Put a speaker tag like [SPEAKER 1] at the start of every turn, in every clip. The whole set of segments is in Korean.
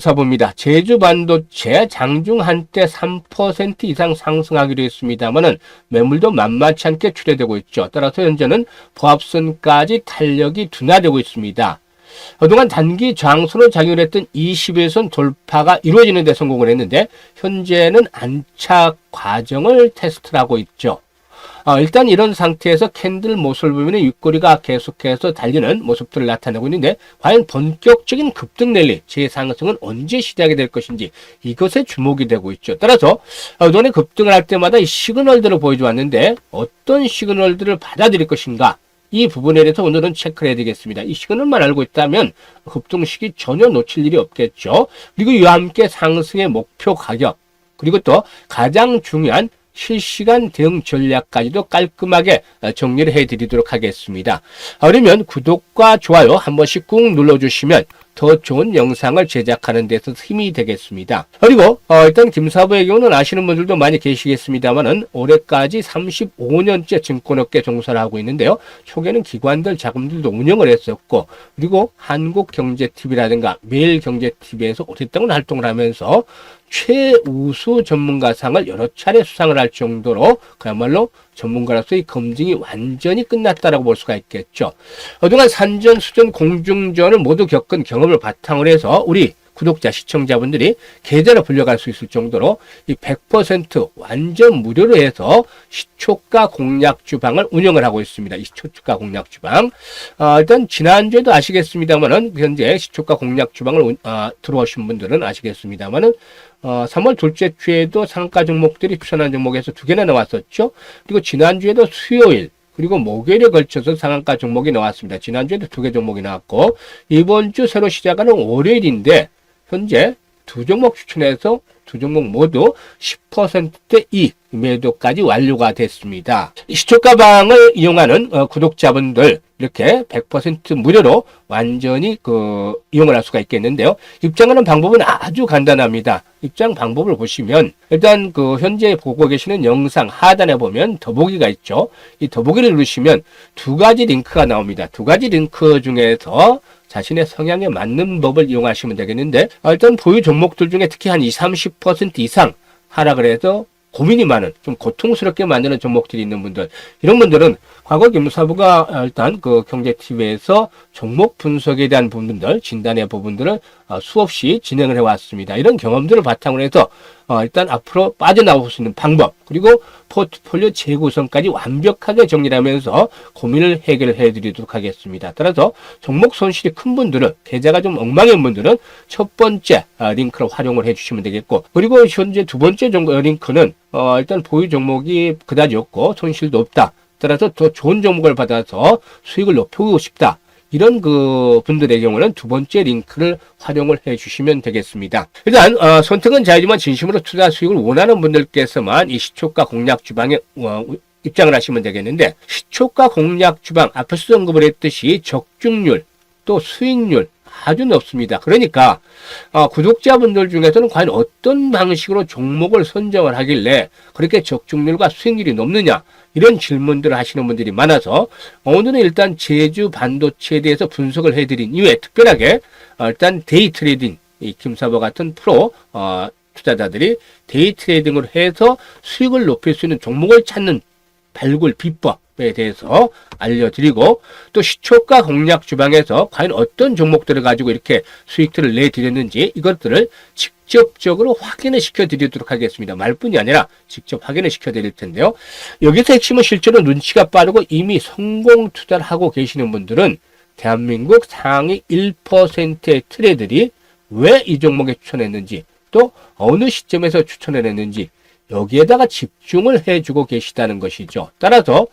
[SPEAKER 1] 사봅니다. 제주 반도체 장중 한때 3% 이상 상승하기로 했습니다만은 매물도 만만치 않게 출회되고 있죠. 따라서 현재는 보합선까지 탄력이 둔화되고 있습니다. 그동안 단기 저항선으로 작용을 했던 21선 돌파가 이루어지는 데 성공을 했는데 현재는 안착 과정을 테스트를 하고 있죠. 일단 이런 상태에서 캔들 모습을 보면 윗꼬리가 계속해서 달리는 모습들을 나타내고 있는데 과연 본격적인 급등 랠리 재상승은 언제 시작이 될 것인지 이것에 주목이 되고 있죠. 따라서 그동안에 급등을 할 때마다 이 시그널들을 보여줘 왔는데 어떤 시그널들을 받아들일 것인가 이 부분에 대해서 오늘은 체크를 해야 되겠습니다. 이 시그널만 알고 있다면 급등 시기 전혀 놓칠 일이 없겠죠. 그리고 이와 함께 상승의 목표 가격 그리고 또 가장 중요한 실시간 대응 전략까지도 깔끔하게 정리를 해드리도록 하겠습니다. 그러면 구독과 좋아요 한 번씩 꾹 눌러주시면 더 좋은 영상을 제작하는 데서 힘이 되겠습니다. 그리고 일단 김사부의 경우는 아시는 분들도 많이 계시겠습니다만은 올해까지 35년째 증권업계 종사를 하고 있는데요. 초기에는 기관들 자금들도 운영을 했었고 그리고 한국경제TV라든가 매일경제TV에서 오랫동안 활동을 하면서 최우수 전문가상을 여러 차례 수상을 할 정도로 그야말로 전문가로서의 검증이 완전히 끝났다라고 볼 수가 있겠죠. 그동안 산전, 수전, 공중전을 모두 겪은 경험을 바탕으로 해서 우리 구독자, 시청자분들이 계좌를 불려갈 수 있을 정도로 이 100% 완전 무료로 해서 시초가 공략 주방을 운영을 하고 있습니다. 이 시초가 공략 주방. 일단 지난주에도 아시겠습니다만은 현재 시초가 공략 주방을 들어오신 분들은 아시겠습니다만은 3월 둘째 주에도 상가 종목들이 추천한 종목에서 2개나 나왔었죠. 그리고 지난주에도 수요일 그리고 목요일에 걸쳐서 상한가 종목이 나왔습니다. 지난주에도 2개 종목이 나왔고 이번 주 새로 시작하는 월요일인데 현재 2종목 추천해서 2종목 모두 10%대 이익 매도까지 완료가 됐습니다. 시초가방을 이용하는 구독자분들 이렇게 100% 무료로 완전히 이용을 할 수가 있겠는데요. 입장하는 방법은 아주 간단합니다. 입장 방법을 보시면 일단 현재 보고 계시는 영상 하단에 보면 더보기가 있죠. 이 더보기를 누르시면 2가지 링크가 나옵니다. 2가지 링크 중에서 자신의 성향에 맞는 법을 이용하시면 되겠는데 일단 보유 종목들 중에 특히 한 20-30% 이상 하락을 해서 고민이 많은 좀 고통스럽게 만드는 종목들이 있는 분들 이런 분들은 과거 김사부가 일단 경제TV에서 종목 분석에 대한 부분들 진단의 부분들을 수없이 진행을 해왔습니다. 이런 경험들을 바탕으로 해서 일단 앞으로 빠져나올 수 있는 방법 그리고 포트폴리오 재구성까지 완벽하게 정리를 하면서 고민을 해결해 드리도록 하겠습니다. 따라서 종목 손실이 큰 분들은 계좌가 좀 엉망인 분들은 첫 번째 링크를 활용을 해 주시면 되겠고 그리고 현재 두 번째 링크는 일단 보유 종목이 그다지 없고 손실도 없다. 따라서 더 좋은 종목을 받아서 수익을 높이고 싶다. 이런 분들의 경우는 두 번째 링크를 활용을 해 주시면 되겠습니다. 일단 선택은 자유지만 진심으로 투자 수익을 원하는 분들께서만 이 시초가 공략 주방에 입장을 하시면 되겠는데 시초가 공략 주방 앞에서 언급을 했듯이 적중률 또 수익률 아주 높습니다. 그러니까 구독자분들 중에서는 과연 어떤 방식으로 종목을 선정을 하길래 그렇게 적중률과 수익률이 높느냐 이런 질문들을 하시는 분들이 많아서 오늘은 일단 제주 반도체에 대해서 분석을 해드린 이후에 특별하게 일단 데이 트레이딩 이 김사부 같은 프로 투자자들이 데이 트레이딩을 해서 수익을 높일 수 있는 종목을 찾는 발굴 비법에 대해서 알려드리고 또 시초가 공략 주방에서 과연 어떤 종목들을 가지고 이렇게 수익들을 내드렸는지 이것들을 직접적으로 확인을 시켜드리도록 하겠습니다. 말뿐이 아니라 직접 확인을 시켜드릴 텐데요. 여기서 핵심은 실제로 눈치가 빠르고 이미 성공 투자를 하고 계시는 분들은 대한민국 상위 1%의 트레이더들이 왜 이 종목에 추천했는지 또 어느 시점에서 추천을 했는지 여기에다가 집중을 해주고 계시다는 것이죠. 따라서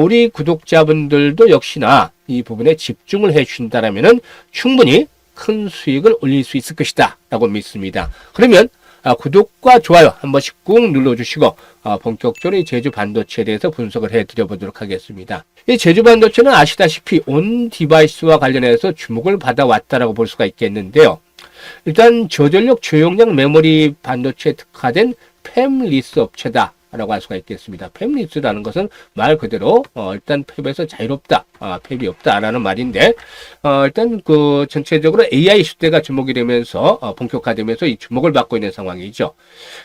[SPEAKER 1] 우리 구독자분들도 역시나 이 부분에 집중을 해주신다면 충분히 큰 수익을 올릴 수 있을 것이다 라고 믿습니다. 그러면 구독과 좋아요 한 번씩 꾹 눌러주시고 본격적으로 이 제주 반도체에 대해서 분석을 해드려 보도록 하겠습니다. 이 제주 반도체는 아시다시피 온 디바이스와 관련해서 주목을 받아왔다라고 볼 수가 있겠는데요. 일단 저전력 저용량 메모리 반도체에 특화된 팹리스 업체다 라고 할 수가 있겠습니다. 팹리스라는 것은 말 그대로 일단 팹에서 자유롭다, 팹이 없다라는 말인데 일단 그 전체적으로 AI 시대가 주목이 되면서 본격화되면서 이 주목을 받고 있는 상황이죠.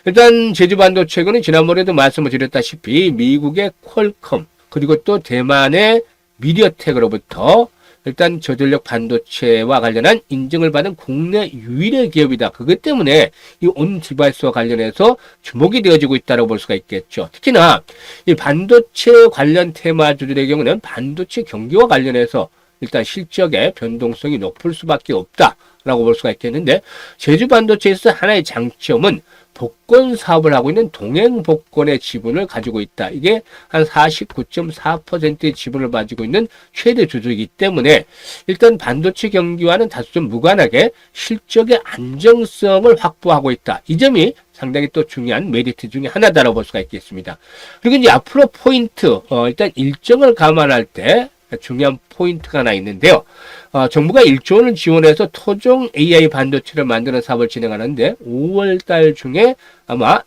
[SPEAKER 1] 일단 제주 반도체군은 지난번에도 말씀을 드렸다시피 미국의 퀄컴 그리고 또 대만의 미디어텍으로부터 일단 저전력 반도체와 관련한 인증을 받은 국내 유일의 기업이다. 그것 때문에 이 온 디바이스와 관련해서 주목이 되어지고 있다고 볼 수가 있겠죠. 특히나 이 반도체 관련 테마주들의 경우는 반도체 경기와 관련해서 일단 실적의 변동성이 높을 수밖에 없다라고 볼 수가 있겠는데 제주 반도체에서 하나의 장점은 복권 사업을 하고 있는 동행 복권의 지분을 가지고 있다. 이게 한 49.4%의 지분을 가지고 있는 최대 주주이기 때문에 일단 반도체 경기와는 다소 좀 무관하게 실적의 안정성을 확보하고 있다. 이 점이 상당히 또 중요한 메리트 중에 하나다라고 볼 수가 있겠습니다. 그리고 이제 앞으로 포인트, 일단 일정을 감안할 때 중요한 포인트가 하나 있는데요. 정부가 1조 원을 지원해서 토종 AI 반도체를 만드는 사업을 진행하는데 5월 달 중에 아마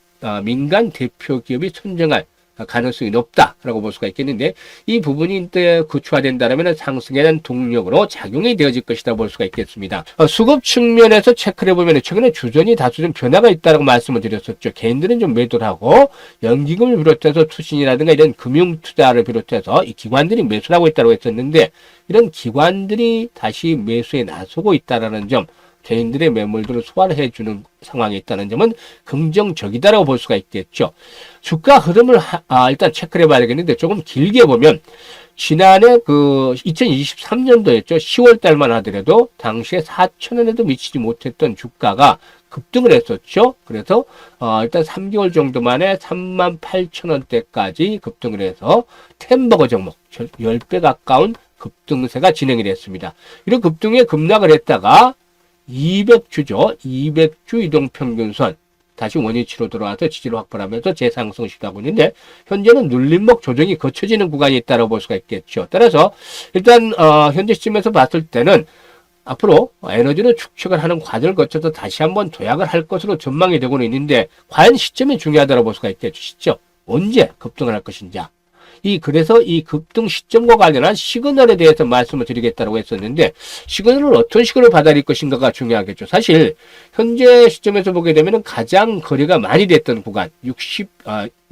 [SPEAKER 1] 민간 대표 기업이 선정할 가능성이 높다라고 볼 수가 있겠는데 이 부분이 구축화된다면 상승에 대한 동력으로 작용이 되어질 것이다 볼 수가 있겠습니다. 수급 측면에서 체크를 해보면 최근에 주전이 다소 좀 변화가 있다고 말씀을 드렸었죠. 개인들은 좀 매도를 하고 연기금을 비롯해서 투신이라든가 이런 금융투자를 비롯해서 이 기관들이 매수를 하고 있다고 했었는데 이런 기관들이 다시 매수에 나서고 있다는 점 개인들의 매물들을 소화를 해주는 상황이 있다는 점은 긍정적이다라고 볼 수가 있겠죠. 주가 흐름을 일단 체크를 해봐야 되겠는데 조금 길게 보면 지난해 그 2023년도였죠. 10월 달만 하더라도 당시에 4,000원에도 미치지 못했던 주가가 급등을 했었죠. 그래서 일단 3개월 정도 만에 38,000원대까지 급등을 해서 템버거 종목 10배 가까운 급등세가 진행이 됐습니다. 이런 급등에 급락을 했다가 200주죠. 200주 이동평균선 다시 원위치로 돌아와서 지지를 확보하면서 재상승을 시도하고 있는데 현재는 눌림목 조정이 거쳐지는 구간이 있다고 볼 수가 있겠죠. 따라서 일단 현재 시점에서 봤을 때는 앞으로 에너지를 축적을 하는 과정을 거쳐서 다시 한번 도약을 할 것으로 전망이 되고는 있는데 과연 시점이 중요하다고 볼 수가 있겠죠. 시점. 언제 급등을 할 것인지. 그래서 이 급등 시점과 관련한 시그널에 대해서 말씀을 드리겠다고 했었는데, 시그널을 어떤 식으로 받아들일 것인가가 중요하겠죠. 사실, 현재 시점에서 보게 되면 가장 거래가 많이 됐던 구간,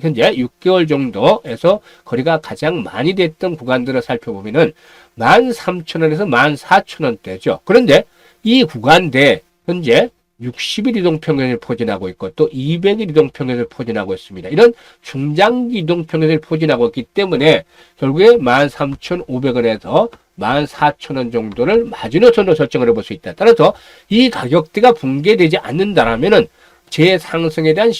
[SPEAKER 1] 현재 6개월 정도에서 거래가 가장 많이 됐던 구간들을 살펴보면은 13,000원에서 14,000원대죠. 그런데 이 구간대 현재 60일 이동평균을 포진하고 있고 또 200일 이동평균을 포진하고 있습니다. 이런 중장기 이동평균을 포진하고 있기 때문에 결국에 13,500원에서 14,000원 정도를 마지노선으로 설정을 해볼 수 있다. 따라서 이 가격대가 붕괴되지 않는다라면은 재상승에 대한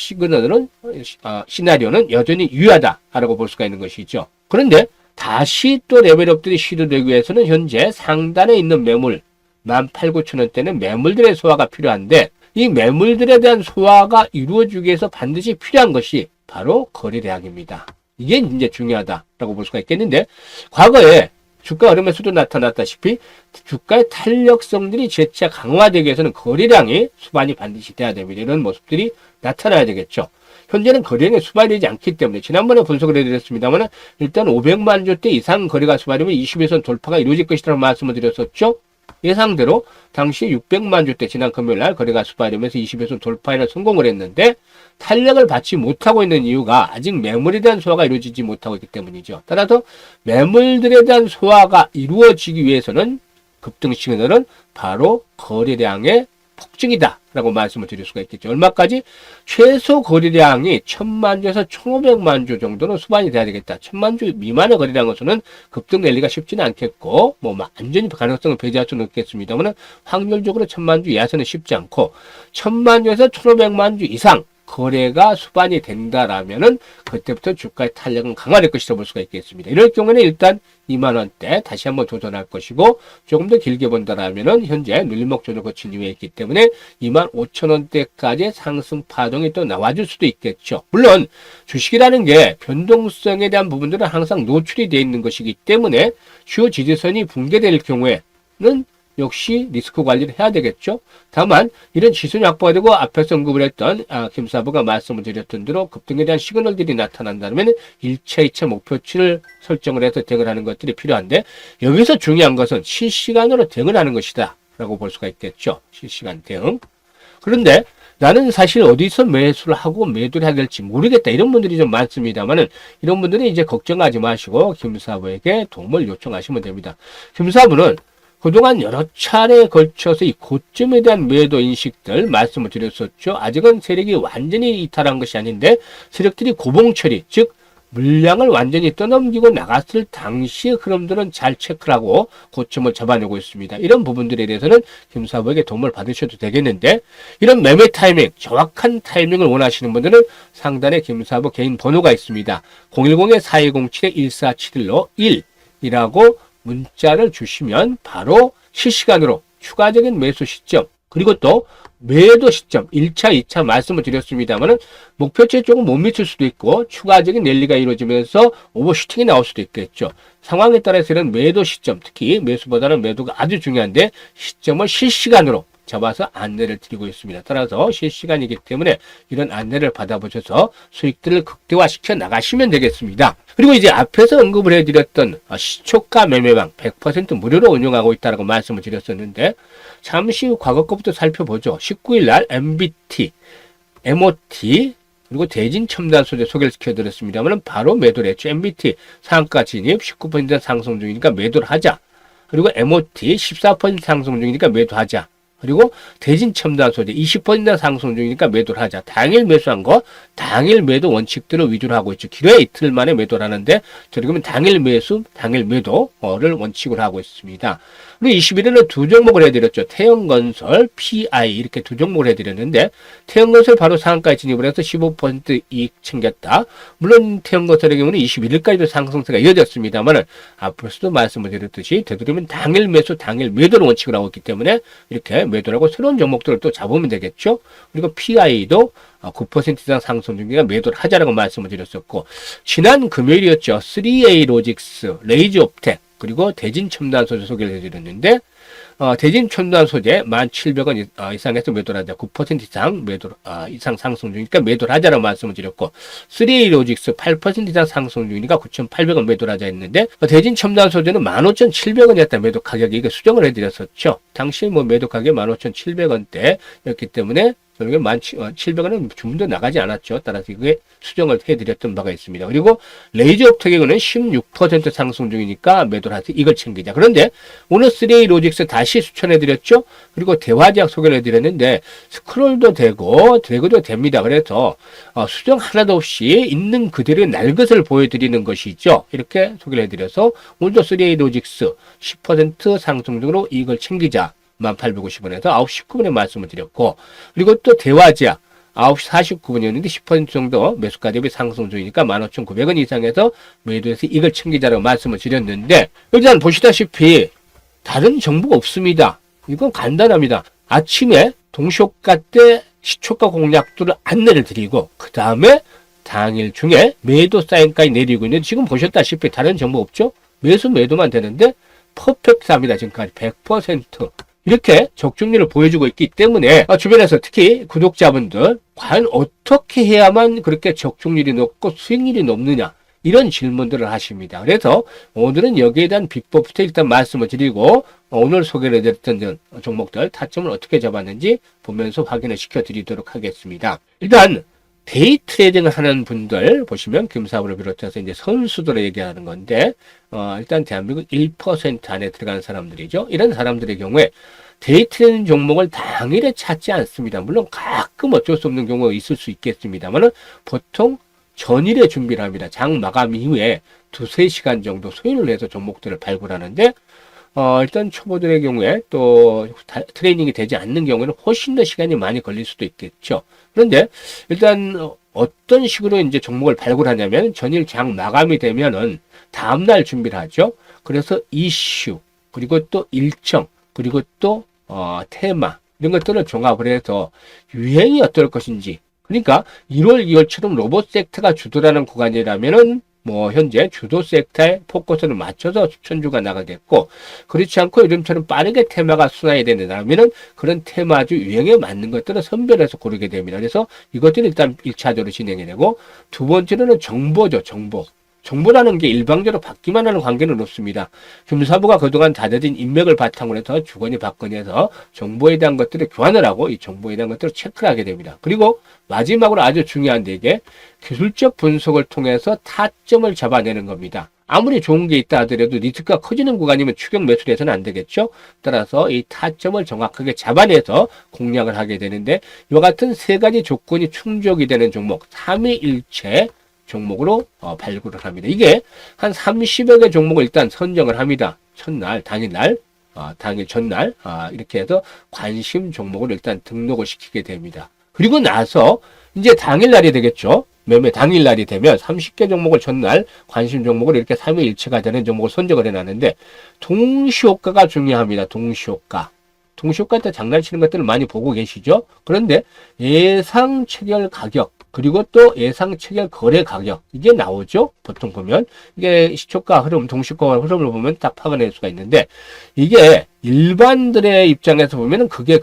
[SPEAKER 1] 시나리오는 여전히 유효하다라고 볼 수가 있는 것이죠. 그런데 다시 또 레벨업들이 시도되기 위해서는 현재 상단에 있는 매물 18,000원대는 매물들의 소화가 필요한데 이 매물들에 대한 소화가 이루어지기 위해서 반드시 필요한 것이 바로 거래량입니다. 이게 이제 중요하다라고 볼 수가 있겠는데 과거에 주가 흐름에서도 나타났다시피 주가의 탄력성들이 재차 강화되기 위해서는 거래량이 수반이 반드시 돼야 됩니다. 이런 모습들이 나타나야 되겠죠. 현재는 거래량이 수반이 되지 않기 때문에 지난번에 분석을 해드렸습니다만 일단 500만 주대 이상 거래가 수반이면 20일선 돌파가 이루어질 것이라고 말씀을 드렸었죠. 예상대로 당시 600만 주대 지난 금요일날 거래가 수반되면서 20일선 돌파에는 성공을 했는데 탄력을 받지 못하고 있는 이유가 아직 매물에 대한 소화가 이루어지지 못하고 있기 때문이죠. 따라서 매물들에 대한 소화가 이루어지기 위해서는 급등 시그널은 바로 거래량의 폭증이다 라고 말씀을 드릴 수가 있겠죠. 얼마까지? 최소 거래량이 1,000만 주에서 1,500만 주 정도는 수반이 돼야 되겠다. 1,000만 주 미만의 거래량으로서는 급등 랠리가 쉽지는 않겠고 완전히 가능성을 배제할 수는 없겠습니다만 확률적으로 1,000만 주 이하서는 쉽지 않고 1,000만 주에서 1,500만 주 이상 거래가 수반이 된다라면은 그때부터 주가의 탄력은 강화될 것이라고 볼 수가 있겠습니다. 이럴 경우에는 일단 2만원대 다시 한번 도전할 것이고 조금 더 길게 본다라면은 현재 눌림목 조정을 거친 이후에 있기 때문에 25,000원대까지의 상승 파동이 또 나와줄 수도 있겠죠. 물론 주식이라는 게 변동성에 대한 부분들은 항상 노출이 되어 있는 것이기 때문에 주요 지지선이 붕괴될 경우에는 역시 리스크 관리를 해야 되겠죠. 다만 이런 지수 확보가 되고 앞에서 언급을 했던 김사부가 말씀을 드렸던 대로 급등에 대한 시그널들이 나타난다면 1차, 2차 목표치를 설정을 해서 대응을 하는 것들이 필요한데 여기서 중요한 것은 실시간으로 대응을 하는 것이다 라고 볼 수가 있겠죠. 실시간 대응. 그런데 나는 사실 어디서 매수를 하고 매도를 해야 될지 모르겠다. 이런 분들이 좀 많습니다만은 이런 분들은 이제 걱정하지 마시고 김사부에게 도움을 요청하시면 됩니다. 김사부는 그동안 여러 차례에 걸쳐서 이 고점에 대한 매도 인식들 말씀을 드렸었죠. 아직은 세력이 완전히 이탈한 것이 아닌데 세력들이 고봉 처리, 즉 물량을 완전히 떠넘기고 나갔을 당시의 흐름들은 잘 체크를 하고 고점을 잡아내고 있습니다. 이런 부분들에 대해서는 김사부에게 도움을 받으셔도 되겠는데 이런 매매 타이밍, 정확한 타이밍을 원하시는 분들은 상단에 김사부 개인 번호가 있습니다. 010-4207-1471로 1이라고 문자를 주시면 바로 실시간으로 추가적인 매수 시점 그리고 또 매도 시점 1차, 2차 말씀을 드렸습니다만은 목표치에 조금 못 미칠 수도 있고 추가적인 랠리가 이루어지면서 오버슈팅이 나올 수도 있겠죠. 상황에 따라서 이런 매도 시점, 특히 매수보다는 매도가 아주 중요한데 시점을 실시간으로 잡아서 안내를 드리고 있습니다. 따라서 실시간이기 때문에 이런 안내를 받아보셔서 수익들을 극대화시켜 나가시면 되겠습니다. 그리고 이제 앞에서 언급을 해드렸던 시초가 매매방 100% 무료로 운영하고 있다고 말씀을 드렸었는데 잠시 후 과거 것부터 살펴보죠. 19일 날 MBT, MOT 그리고 대진 첨단 소재 소개를 시켜드렸습니다만 바로 매도를 했죠. MBT 상한가 진입 19% 상승 중이니까 매도를 하자. 그리고 MOT 14% 상승 중이니까 매도하자. 그리고 대진 첨단 소재 20% 상승 중이니까 매도를 하자. 당일 매수한 거 당일 매도 원칙들을 위주로 하고 있죠. 길어야 이틀 만에 매도를 하는데 저렇게 당일 매수, 당일 매도를 원칙으로 하고 있습니다. 그리고 21일은 두 종목을 해드렸죠. 태영건설, PI 이렇게 두 종목을 해드렸는데 태영건설 바로 상한가에 진입을 해서 15% 이익 챙겼다. 물론 태영건설의 경우는 21일까지도 상승세가 이어졌습니다만 앞으로서도 말씀을 드렸듯이 되도록이면 당일 매수, 당일 매도를 원칙으로 하고 있기 때문에 이렇게 매도라고 새로운 종목들을 또 잡으면 되겠죠. 그리고 PI도 9% 이상 상승 중이니까 매도를 하자라고 말씀을 드렸었고 지난 금요일이었죠. 3A 로직스, 레이즈 옵텍 그리고 대진 첨단 소재 소개를 해드렸는데 대진 첨단 소재 1,700원 이상에서 매도를 하자. 9% 이상 이상 상승 중이니까 매도를 하자라고 말씀을 드렸고 3A 로직스 8% 이상 상승 중이니까 9,800원 매도를 하자 했는데 대진 첨단 소재는 15,700원이었다. 매도 가격이 이게 수정을 해드렸었죠. 당시 매도 가격이 15,700원대였기 때문에 결국에 17,700원은 주문도 나가지 않았죠. 따라서 이게 수정을 해드렸던 바가 있습니다. 그리고 레이저 옵텍에는 16% 상승 중이니까 매도를 하세요. 이걸 챙기자. 그런데 오늘 3A 로직스 다시 추천해드렸죠. 그리고 대화제약 소개를 해드렸는데 스크롤도 되고 드래그도 됩니다. 그래서 수정 하나도 없이 있는 그대로의 날것을 보여드리는 것이죠. 이렇게 소개를 해드려서 오늘도 3A 로직스 10% 상승 중으로 이걸 챙기자. 1850원에서 9시 19분에 말씀을 드렸고 그리고 또 대화제약 9시 49분이었는데 10% 정도 매수가 대비 상승 중이니까 15,900원 이상에서 매도해서 이걸 챙기자라고 말씀을 드렸는데 일단 보시다시피 다른 정보가 없습니다. 이건 간단합니다. 아침에 동시효과 때 시초가 공략도를 안내를 드리고 그 다음에 당일 중에 매도 사인까지 내리고 있는데 지금 보셨다시피 다른 정보 없죠? 매도만 되는데 퍼펙트합니다. 지금까지 100% 이렇게 적중률을 보여주고 있기 때문에 주변에서 특히 구독자분들 과연 어떻게 해야만 그렇게 적중률이 높고 수익률이 높느냐 이런 질문들을 하십니다. 그래서 오늘은 여기에 대한 비법부터 일단 말씀을 드리고 오늘 소개를 해드렸던 종목들 타점을 어떻게 잡았는지 보면서 확인을 시켜드리도록 하겠습니다. 일단 데이 트레이딩을 하는 분들 보시면 김사부를 비롯해서 이제 선수들을 얘기하는 건데 일단 대한민국 1% 안에 들어가는 사람들이죠. 이런 사람들의 경우에 데이 트레이딩 종목을 당일에 찾지 않습니다. 물론 가끔 어쩔 수 없는 경우가 있을 수 있겠습니다만 보통 전일에 준비를 합니다. 장 마감 이후에 2-3시간 정도 소요를 해서 종목들을 발굴하는데 일단 초보들의 경우에 또 트레이닝이 되지 않는 경우에는 훨씬 더 시간이 많이 걸릴 수도 있겠죠. 그런데 일단 어떤 식으로 이제 종목을 발굴하냐면 전일 장 마감이 되면은 다음날 준비를 하죠. 그래서 이슈, 그리고 또 일정, 그리고 또 테마 이런 것들을 종합을 해서 유행이 어떨 것인지 그러니까 1월, 2월처럼 로봇 섹터가 주도라는 구간이라면은 뭐 현재 주도 섹터에 포커스를 맞춰서 추천주가 나가겠고, 그렇지 않고 요즘처럼 빠르게 테마가 순환이 된다면은 그런 테마주 유행에 맞는 것들을 선별해서 고르게 됩니다. 그래서 이것들이 일단 1차적으로 진행이 되고, 두 번째로는 정보죠. 정보라는 게 일방적으로 받기만 하는 관계는 없습니다. 교무사부가 그동안 다져진 인맥을 바탕으로 해서 주거니 받거니 해서 정보에 대한 것들을 교환을 하고 이 정보에 대한 것들을 체크를 하게 됩니다. 그리고 마지막으로 아주 중요한 데 이게 기술적 분석을 통해서 타점을 잡아내는 겁니다. 아무리 좋은 게 있다 하더라도 리스크가 커지는 구간이면 추격 매수를 해서는 안 되겠죠. 따라서 이 타점을 정확하게 잡아내서 공략을 하게 되는데, 이와 같은 세 가지 조건이 충족이 되는 종목 3위일체 종목으로 발굴을 합니다. 이게 한 30여 개 종목을 일단 선정을 합니다. 첫날, 당일날, 당일 전날 이렇게 해서 관심 종목을 일단 등록을 시키게 됩니다. 그리고 나서 이제 당일날이 되겠죠. 매매 당일날이 되면 30개 종목을 전날 관심 종목을 이렇게 3위일체가 되는 종목을 선정을 해놨는데, 동시효과가 중요합니다. 동시효과 때 장난치는 것들을 많이 보고 계시죠? 그런데 예상 체결 가격, 그리고 또 예상 체결 거래 가격, 이게 나오죠? 보통 보면 이게 시초가 흐름, 동시효과 흐름을 보면 딱 파악해낼 수가 있는데, 이게 일반들의 입장에서 보면은 그게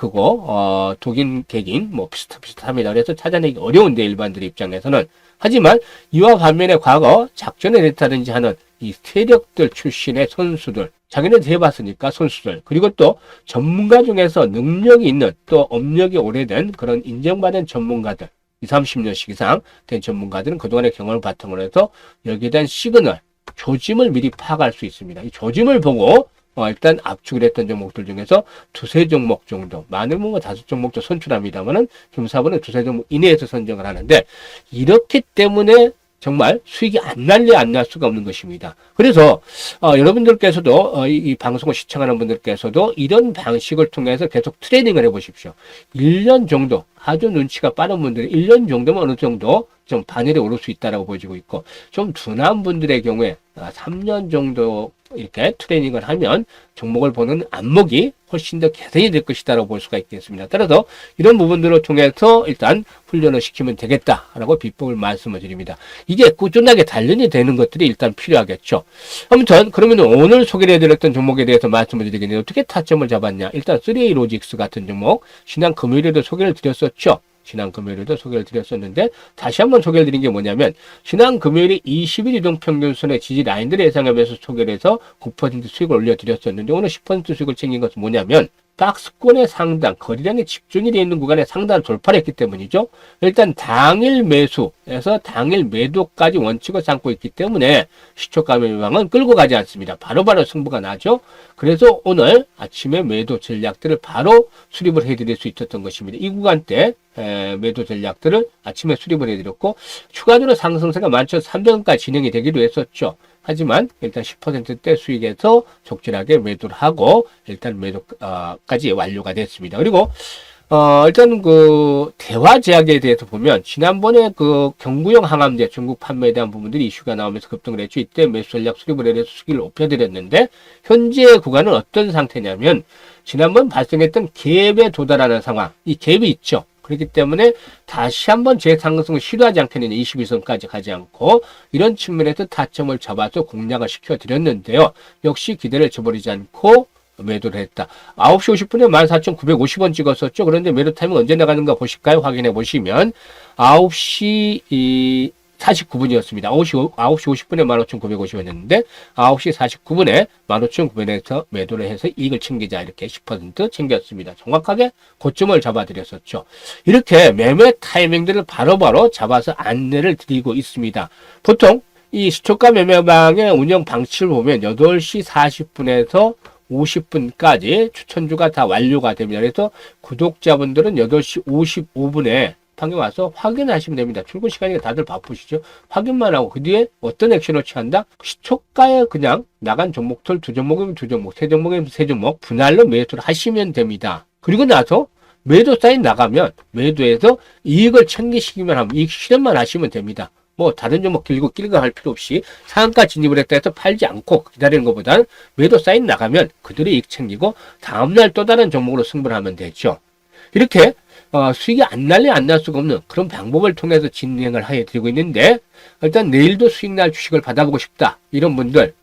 [SPEAKER 1] 독인, 객인 뭐 비슷합니다. 그래서 찾아내기 어려운데 일반들의 입장에서는. 하지만 이와 반면에 과거 작전에 됐다든지 하는 이 세력들 출신의 선수들, 자기네들 해봤으니까 선수들, 그리고 또 전문가 중에서 능력이 있는 또 업력이 오래된 그런 인정받은 전문가들, 20, 30년씩 이상 된 전문가들은 그동안의 경험을 바탕으로 해서 여기에 대한 시그널, 조짐을 미리 파악할 수 있습니다. 이 조짐을 보고 일단 압축을 했던 종목들 중에서 두세 종목 정도, 많으면 5종목도 선출합니다만은 교무사부는 두세 종목 이내에서 선정을 하는데, 이렇기 때문에 정말 수익이 안 날 수가 없는 것입니다. 그래서 여러분들께서도 이 방송을 시청하는 분들께서도 이런 방식을 통해서 계속 트레이닝을 해보십시오. 1년 정도, 아주 눈치가 빠른 분들이 1년 정도면 어느 정도 좀 바늘에 오를 수 있다라고 보여지고 있고, 좀 둔한 분들의 경우에 3년 정도 이렇게 트레이닝을 하면 종목을 보는 안목이 훨씬 더 개선이 될 것이다라고 볼 수가 있겠습니다. 따라서 이런 부분들을 통해서 일단 훈련을 시키면 되겠다라고 비법을 말씀을 드립니다. 이게 꾸준하게 단련이 되는 것들이 일단 필요하겠죠. 아무튼 그러면 오늘 소개를 해드렸던 종목에 대해서 말씀을 드리겠는데, 어떻게 타점을 잡았냐. 일단 3A 로직스 같은 종목, 지난 금요일에도 소개를 드렸었죠. 지난 금요일에도 소개를 드렸었는데, 다시 한번 소개를 드린 게 뭐냐면, 지난 금요일이 20일 이동평균선의 지지 라인들을 예상하면서 소개를 해서 9% 수익을 올려드렸었는데, 오늘 10% 수익을 챙긴 것은 뭐냐면, 박스권의 상단, 거래량이 집중이 되어 있는 구간에 상단을 돌파를 했기 때문이죠. 일단 당일 매수에서 당일 매도까지 원칙을 삼고 있기 때문에 시초가 매매방은 끌고 가지 않습니다. 바로바로 승부가 나죠. 그래서 오늘 아침에 매도 전략들을 바로 수립을 해드릴 수 있었던 것입니다. 이 구간대 매도 전략들을 아침에 수립을 해드렸고, 추가적으로 상승세가 11,300원까지 진행이 되기도 했었죠. 하지만 일단 10%대 수익에서 적절하게 매도를 하고 일단 매도까지 완료가 됐습니다. 그리고 일단 대화 제약에 대해서 보면, 지난번에 경구용 항암제 중국 판매에 대한 부분들이 이슈가 나오면서 급등을 했죠. 이때 매수 전략 수립을 해서 수익을 높여드렸는데, 현재 구간은 어떤 상태냐면, 지난번 발생했던 갭에 도달하는 상황, 이 갭이 있죠. 그렇기 때문에 다시 한번 재상승을 시도하지 않겠느냐, 22선까지 가지 않고 이런 측면에서 타점을 잡아서 공략을 시켜드렸는데요. 역시 기대를 저버리지 않고 매도를 했다. 9시 50분에 14,950원 찍었었죠. 그런데 매도 타이밍 언제 나가는가 보실까요? 확인해 보시면 9시 49분이었습니다. 9시 50분에 15,950원이었는데 9시 49분에 15,900원에서 매도를 해서 이익을 챙기자, 이렇게 10% 챙겼습니다. 정확하게 고점을 잡아드렸었죠. 이렇게 매매 타이밍들을 바로바로 잡아서 안내를 드리고 있습니다. 보통 이 시초가 매매방의 운영 방식을 보면 8시 40분에서 50분까지 추천주가 다 완료가 됩니다. 그래서 구독자분들은 8시 55분에 방에 와서 확인하시면 됩니다. 출근 시간이니까 다들 바쁘시죠? 확인만 하고 그 뒤에 어떤 액션을 취한다? 시초가에 그냥 나간 종목들 2종목이면 2종목, 3종목이면 3종목 분할로 매수를 하시면 됩니다. 그리고 나서 매도 사인 나가면 매도해서 이익을 챙기시기만 하면 이익 실현만 하시면 됩니다. 뭐 다른 종목 길고 할 필요 없이 상한가 진입을 했다 해서 팔지 않고 기다리는 것보다는 매도 사인 나가면 그들의 이익 챙기고 다음날 또 다른 종목으로 승부를 하면 되죠. 이렇게 수익이 안 날래 안 날 수가 없는 그런 방법을 통해서 진행을 해드리고 있는데, 일단 내일도 수익 날 주식을 받아보고 싶다 이런 분들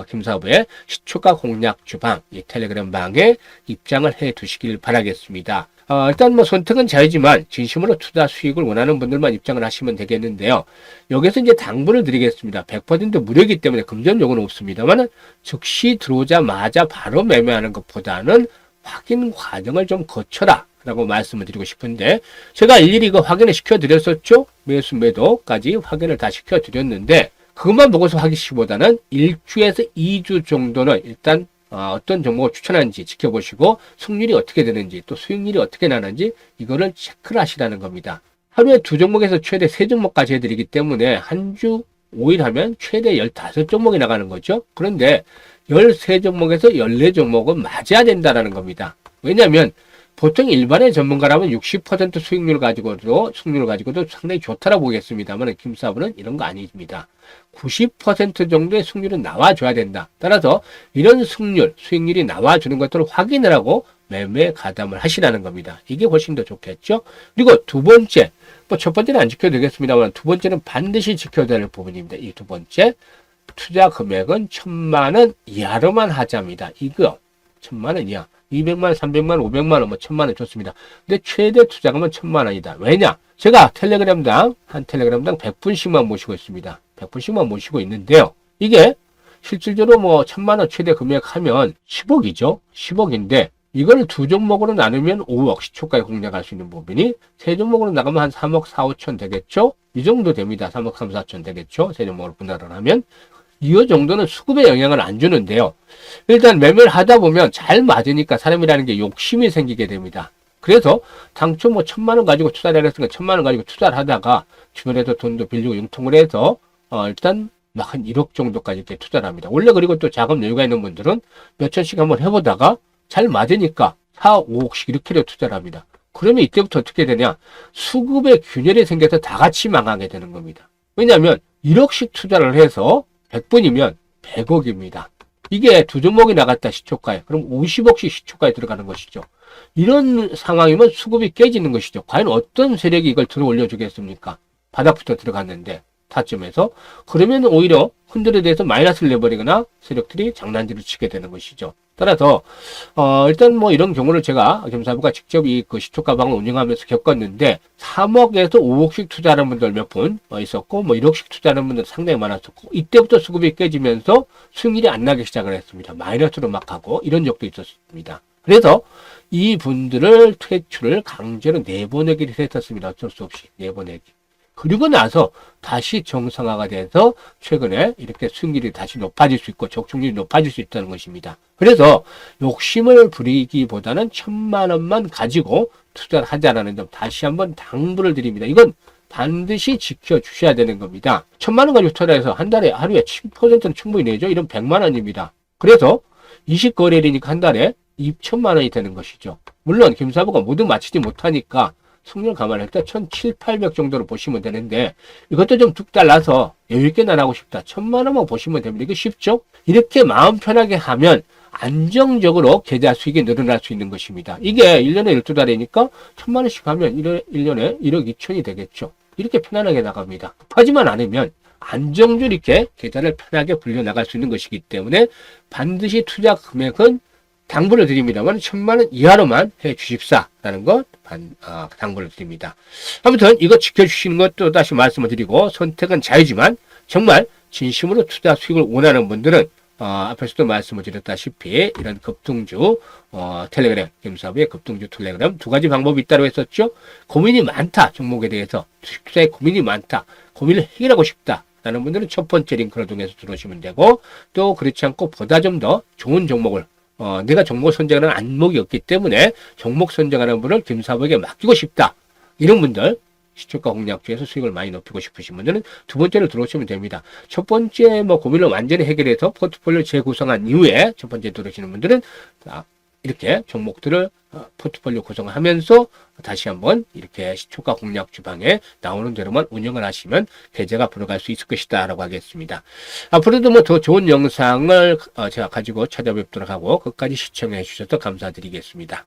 [SPEAKER 1] 김사부의 시초가 공략 주방 이 텔레그램 방에 입장을 해 두시길 바라겠습니다. 일단 뭐 선택은 자유지만 진심으로 투자 수익을 원하는 분들만 입장을 하시면 되겠는데요. 여기서 이제 당부를 드리겠습니다. 100% 무료이기 때문에 금전 요구는 없습니다만 즉시 들어오자마자 바로 매매하는 것보다는 확인 과정을 좀 거쳐라 라고 말씀을 드리고 싶은데, 제가 일일이 이거 확인을 시켜 드렸었죠. 매수 매도까지 확인을 다 시켜 드렸는데, 그것만 보고서 하시기보다는 1주에서 2주 정도는 일단 어떤 종목을 추천하는지 지켜보시고 승률이 어떻게 되는지 또 수익률이 어떻게 나는지 이거를 체크를 하시라는 겁니다. 하루에 2종목에서 최대 3종목까지 해드리기 때문에 한 주 5일 하면 최대 15종목이 나가는 거죠. 그런데 13종목에서 14종목은 맞아야 된다는 겁니다. 왜냐하면 보통 일반의 전문가라면 60% 수익률 가지고도 승률을 가지고도 상당히 좋다라고 보겠습니다만 김사부는 이런 거 아닙니다. 90% 정도의 승률은 나와줘야 된다. 따라서 이런 승률, 수익률이 나와주는 것들을 확인을 하고 매매 가담을 하시라는 겁니다. 이게 훨씬 더 좋겠죠. 그리고 두 번째, 뭐 첫 번째는 안 지켜도 되겠습니다만 두 번째는 반드시 지켜야 될 부분입니다. 이 두 번째, 투자 금액은 1,000만 원 이하로만 하자입니다. 이거 1,000만 원 이하. 200만, 300만, 500만 원, 뭐 1,000만 원 좋습니다. 근데 최대 투자금은 1,000만 원이다. 왜냐? 제가 한 텔레그램당 100분씩만 모시고 있습니다. 100분씩만 모시고 있는데요. 이게 실질적으로 뭐 1,000만 원 최대 금액하면 10억이죠. 10억인데 이걸 2종목으로 나누면 5억 시초가에 공략할 수 있는 부분이 3종목으로 나가면 한 3억 4, 5천 되겠죠. 이 정도 됩니다. 3억 3, 4천 되겠죠. 3종목으로 분할을 하면. 이 정도는 수급에 영향을 안 주는데요. 일단 매매를 하다 보면 잘 맞으니까 사람이라는 게 욕심이 생기게 됩니다. 그래서 당초 뭐 1,000만 원 가지고 투자를 했으니까 1,000만 원 가지고 투자를 하다가 주변에서 돈도 빌리고 융통을 해서 일단 막 한 1억 정도까지 이렇게 투자를 합니다. 원래 그리고 또 자금 여유가 있는 분들은 몇 천씩 한번 해보다가 잘 맞으니까 4, 5억씩 이렇게 투자를 합니다. 그러면 이때부터 어떻게 되냐? 수급의 균열이 생겨서 다 같이 망하게 되는 겁니다. 왜냐하면 1억씩 투자를 해서 100분이면 100억입니다. 이게 2종목이 나갔다 시초가에. 그럼 50억씩 시초가에 들어가는 것이죠. 이런 상황이면 수급이 깨지는 것이죠. 과연 어떤 세력이 이걸 들어 올려주겠습니까? 바닥부터 들어갔는데 타점에서. 그러면 오히려 흔들에 대해서 마이너스를 내버리거나 세력들이 장난질을 치게 되는 것이죠. 따라서 일단 뭐 이런 경우를 제가 김사부가 직접 이 그 시초가 방을 운영하면서 겪었는데 3억에서 5억씩 투자하는 분들 몇 분 있었고 뭐 1억씩 투자하는 분들 상당히 많았었고 이때부터 수급이 깨지면서 수익률이 안 나기 시작을 했습니다. 마이너스로 막 가고 이런 적도 있었습니다. 그래서 이 분들을 퇴출을 강제로 내보내기를 했었습니다. 어쩔 수 없이 내보내기. 그리고 나서 다시 정상화가 돼서 최근에 이렇게 수익률이 다시 높아질 수 있고 적중률이 높아질 수 있다는 것입니다. 그래서 욕심을 부리기보다는 1,000만 원만 가지고 투자를 하자라는 점 다시 한번 당부를 드립니다. 이건 반드시 지켜주셔야 되는 겁니다. 1,000만 원 가지고 투자해서 한 달에 하루에 10%는 충분히 내죠. 이런 100만 원입니다. 그래서 20거래일이니까 한 달에 2,000만 원이 되는 것이죠. 물론 김사부가 모두 맞히지 못하니까 승률 감안할 때 1,700, 800 정도로 보시면 되는데 이것도 좀 뚝 달라서 여유있게 나가고 싶다. 1,000만 원만 보시면 됩니다. 이게 쉽죠? 이렇게 마음 편하게 하면 안정적으로 계좌 수익이 늘어날 수 있는 것입니다. 이게 1년에 12달이니까 1,000만 원씩 하면 1년에 1억 2천이 되겠죠. 이렇게 편안하게 나갑니다. 급하지만 않으면 안정적으로 이렇게 계좌를 편하게 굴려나갈 수 있는 것이기 때문에 반드시 투자 금액은 당부를 드립니다만 1,000만 원 이하로만 해 주십사라는 것 당부를 드립니다. 아무튼 이거 지켜주시는 것도 다시 말씀을 드리고 선택은 자유지만 정말 진심으로 투자 수익을 원하는 분들은 앞에서도 말씀을 드렸다시피 이런 급등주 텔레그램 김사부의 급등주 텔레그램 두 가지 방법이 있다고 했었죠. 고민이 많다. 종목에 대해서 주식 투자에 고민이 많다. 고민을 해결하고 싶다. 라는 분들은 첫 번째 링크를 통해서 들어오시면 되고 또 그렇지 않고 보다 좀 더 좋은 종목을 내가 종목 선정하는 안목이 없기 때문에 종목 선정하는 분을 김사부에게 맡기고 싶다. 이런 분들 시초가 공략주에서 수익을 많이 높이고 싶으신 분들은 두 번째로 들어오시면 됩니다. 첫 번째 뭐 고민을 완전히 해결해서 포트폴리오 재구성한 이후에 첫 번째 들어오시는 분들은 이렇게 종목들을 포트폴리오 구성을 하면서 다시 한번 이렇게 시초가 공략 주방에 나오는 대로만 운영을 하시면 계좌가 불어갈 수 있을 것이다 라고 하겠습니다. 앞으로도 뭐 더 좋은 영상을 제가 가지고 찾아뵙도록 하고 끝까지 시청해 주셔서 감사드리겠습니다.